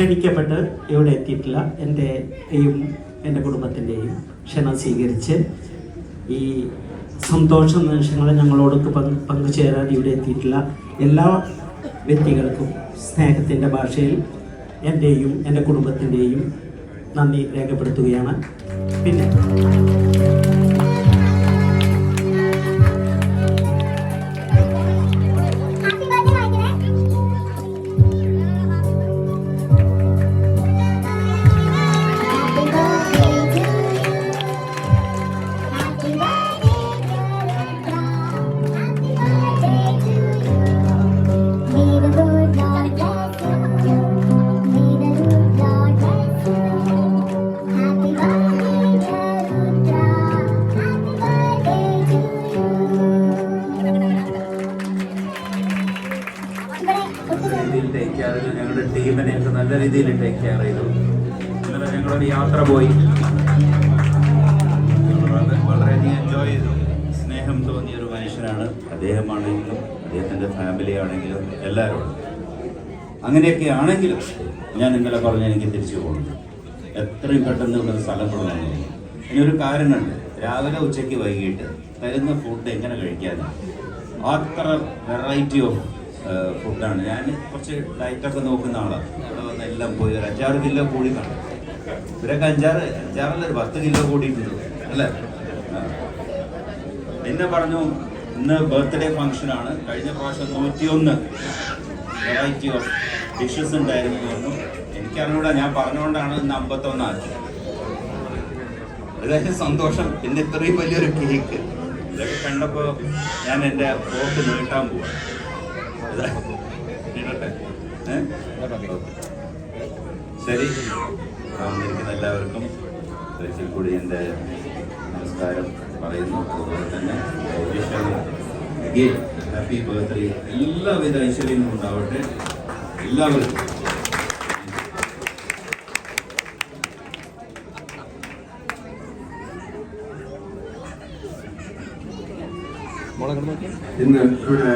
ക്ഷണിക്കപ്പെട്ട് ഇവിടെ എത്തിയിട്ടുള്ള എൻ്റെ കുടുംബത്തിൻ്റെയും ക്ഷണം സ്വീകരിച്ച് ഈ സന്തോഷ നിമിഷങ്ങൾ ഞങ്ങളോടൊക്കെ പങ്കുചേരാൻ ഇവിടെ എത്തിയിട്ടുള്ള എല്ലാ വ്യക്തികൾക്കും സ്നേഹത്തിൻ്റെ ഭാഷയിൽ എൻ്റെയും എൻ്റെ കുടുംബത്തിൻ്റെയും നന്ദി രേഖപ്പെടുത്തുകയാണ്. പിന്നെ ഞങ്ങളുടെ ടീമിനെയൊക്കെ നല്ല രീതിയിൽ ടേക്ക് കെയർ ചെയ്തു. ഇന്നലെ ഞങ്ങളൊരു യാത്ര പോയി, വളരെയധികം എൻജോയ് ചെയ്തു. സ്നേഹം തോന്നിയൊരു മനുഷ്യനാണ് അദ്ദേഹമാണെങ്കിലും അദ്ദേഹത്തിൻ്റെ ഫാമിലി ആണെങ്കിലും എല്ലാവരും. അങ്ങനെയൊക്കെ ആണെങ്കിലും ഞാൻ ഇന്നലെ പറഞ്ഞ് എനിക്ക് തിരിച്ചു പോകണം, എത്രയും പെട്ടെന്ന് ഇവിടെ സ്ഥലം കൊടുക്കണം. ഇതിനൊരു കാരണമുണ്ട്. രാവിലെ ഉച്ചയ്ക്ക് വൈകിട്ട് തരുന്ന ഫുഡ് എങ്ങനെ കഴിക്കാനാണ്? അത്ര വെറൈറ്റി ഓഫ് ഫുഡാണ്. ഞാൻ കുറച്ച് ഡയറ്റൊക്കെ നോക്കുന്ന ആളാണ്. ഇവിടെ വന്ന് എല്ലാം പോയി ഒരു 5-6 കിലോ കൂടി കാണും. ഇവരൊക്കെ 5-6 ഒരു 10 കിലോ കൂടിയിട്ടുണ്ട് അല്ലേ? പിന്നെ പറഞ്ഞു ഇന്ന് ബർത്ത്ഡേ ഫംഗ്ഷനാണ്. കഴിഞ്ഞ പ്രാവശ്യം 101 വെറൈറ്റി ഓഫ് ഡിഷസ് ഉണ്ടായിരുന്നു പറഞ്ഞു. എനിക്കറിഞ്ഞൂടാ, ഞാൻ പറഞ്ഞുകൊണ്ടാണ് ഇന്ന് 51 ആക്കിയത്. അതായത് സന്തോഷം. പിന്നെ ഇത്രയും വലിയൊരു കേക്ക് ഇതൊക്കെ കണ്ടപ്പോൾ ഞാൻ എൻ്റെ ഫോർക്ക് നീട്ടാൻ പോവാം. ശരി, വന്നിരിക്കുന്ന എല്ലാവർക്കും ഒരിക്കൽ കൂടി എൻ്റെ നമസ്കാരം പറയുന്നു. അതുപോലെ തന്നെ ഹാപ്പി ബർത്ത്ഡേ, എല്ലാവിധ ഐശ്വര്യങ്ങളും ഉണ്ടാവട്ടെ എല്ലാവർക്കും. ഇന്ന് ഇവിടെ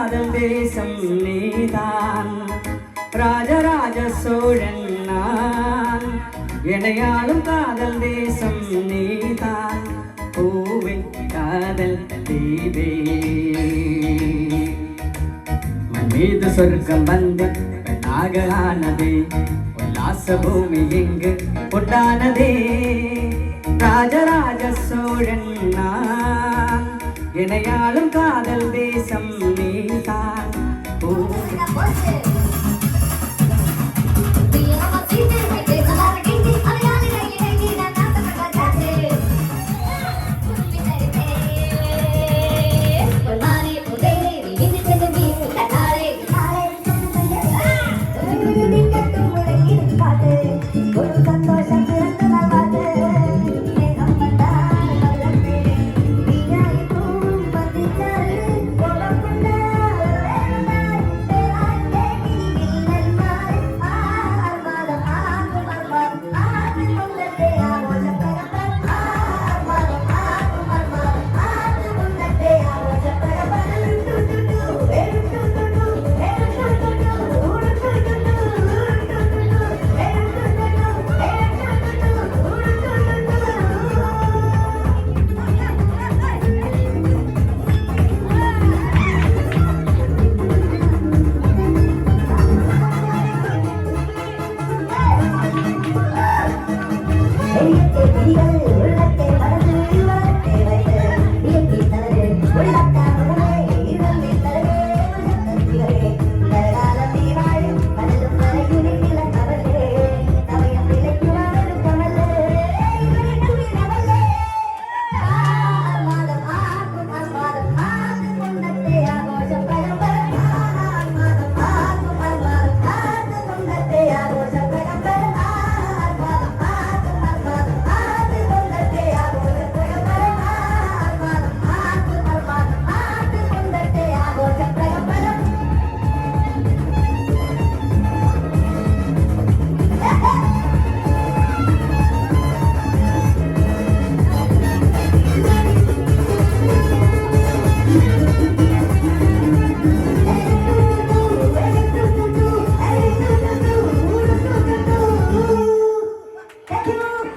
காதல் தேசம் நீதான் ராஜராஜ சோழன் நான் இணையாளும் காதல் தேசம் நீதான் பூவை காதல் தீவே மீது சொர்க்கம் வந்து நாகலானதே உல்லாச பூமி எங்கு பொட்டானதே ராஜராஜ சோழன் நான் இணையாளும் காதல் தேசம் நீதான்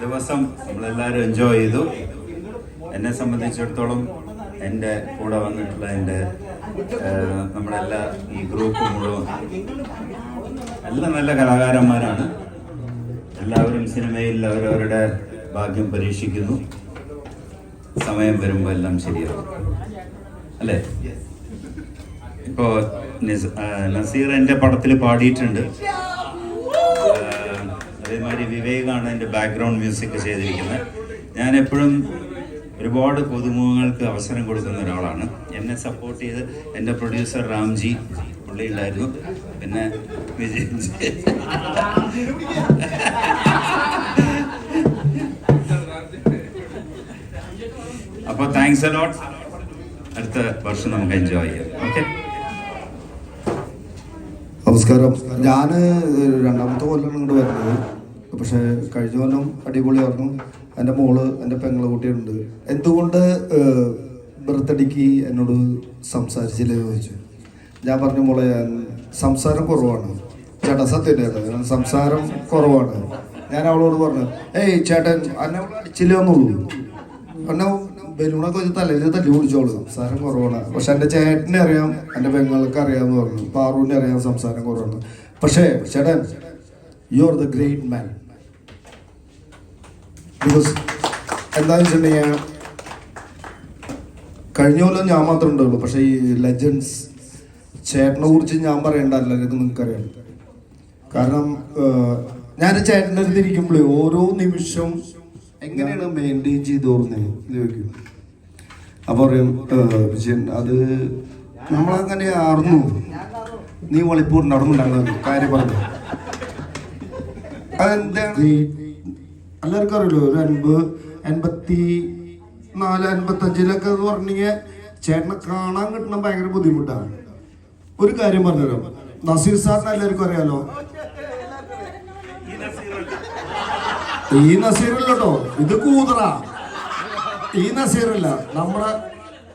ദിവസം നമ്മളെല്ലാവരും എൻജോയ് ചെയ്തു. എന്നെ സംബന്ധിച്ചിടത്തോളം എൻ്റെ കൂടെ വന്നിട്ടുള്ള എൻ്റെ നമ്മളെല്ലാ ഈ ഗ്രൂപ്പ് മുഴുവൻ എല്ലാം നല്ല കലാകാരന്മാരാണ്. എല്ലാവരും സിനിമയിൽ അവരവരുടെ ഭാഗ്യം പരീക്ഷിക്കുന്നു. സമയം വരുമ്പോൾ എല്ലാം ശരിയാവും അല്ലേ? ഇപ്പോൾ നസീർ എൻ്റെ പടത്തിൽ പാടിയിട്ടുണ്ട്. അതേമാതിരി വിവേകാണ് എൻ്റെ ബാക്ക്ഗ്രൗണ്ട് മ്യൂസിക് ചെയ്തിരിക്കുന്നത്. ഞാൻ എപ്പോഴും ഒരുപാട് പുതുമുഖങ്ങൾക്ക് അവസരം കൊടുക്കുന്ന ഒരാളാണ്. എന്നെ സപ്പോർട്ട് ചെയ്ത് എൻ്റെ പ്രൊഡ്യൂസർ രാംജി പുള്ളി ഉണ്ടായിരുന്നു. പിന്നെ വിജയ് അപ്പോൾ താങ്ക്സ് എ ലോട്ട്. അടുത്ത വർഷം നമുക്ക് എൻജോയ് ചെയ്യാം. ഓക്കെ, നമസ്കാരം. ഞാൻ രണ്ടാമത്തെ കൊല്ലമാണ് ഇങ്ങോട്ട് വരുന്നത്. പക്ഷേ കഴിഞ്ഞ കൊല്ലം അടിപൊളിയായിരുന്നു. എൻ്റെ മോള്, എൻ്റെ പെങ്ങളെ കുട്ടിയുണ്ട്. എന്തുകൊണ്ട് ബർത്ത്ഡേക്ക് എന്നോട് സംസാരിച്ചില്ലെന്ന് ചോദിച്ചു. ഞാൻ പറഞ്ഞു, മോളെ സംസാരം കുറവാണ്. ചേട്ടാ സത്യം സംസാരം കുറവാണ്. ഞാൻ അവളോട് പറഞ്ഞു, ഏയ് ചേട്ടൻ എന്നെ അവൾ അടിച്ചില്ല എന്നുള്ളൂ. എന്നെ ബലൂണൊക്കെ വെച്ച് തലയിൽ തല്ലി പിടിച്ചോളൂ. സംസാരം കുറവാണ്. പക്ഷെ എൻ്റെ ചേട്ടനെ അറിയാം, എൻ്റെ പെങ്ങൾക്ക് അറിയാമെന്ന് പറഞ്ഞു. പാറുവിനെ അറിയാം സംസാരം കുറവാണ്. പക്ഷേ ചേട്ടൻ, you are the great man. Because എന്താണെന്ന് വെച്ചിട്ടുണ്ടെങ്കിൽ കഴിഞ്ഞ കൊല്ലം ഞാൻ മാത്രമേ ഉണ്ടാവുള്ളൂ. പക്ഷേ ഈ ലെജൻഡ്സ് ചേട്ടനെ കുറിച്ച് ഞാൻ പറയേണ്ട എല്ലാവർക്കും നിങ്ങൾക്കറിയാം. കാരണം ഞാൻ ചേട്ടൻ്റെ അടുത്ത് ഇരിക്കുമ്പോൾ ഓരോ നിമിഷവും എങ്ങനെയാണ് മെയിൻറ്റെയിൻ ചെയ്ത് ഓർന്നത് ചോദിക്കും. അപ്പോൾ പറയും, വിജയൻ അത് നമ്മളങ്ങനെ ആർന്നു, നീ വളിപ്പൂർ നടന്നുണ്ടാകുന്ന കാര്യം പറഞ്ഞു. അതെന്താണ് എല്ലാവർക്കും അറിയില്ലോ. ഒരു 84-85 എന്ന് പറഞ്ഞെങ്കിൽ ചേട്ടനെ കാണാൻ കിട്ടണ ഭയങ്കര ബുദ്ധിമുട്ടാണ്. ഒരു കാര്യം പറഞ്ഞുതരാം, നസീർ സാറിന് എല്ലാവർക്കും അറിയാലോ. ഈ നസീറല്ലോ, ഇത് കൂതറ. ഈ നസീറല്ല, നമ്മുടെ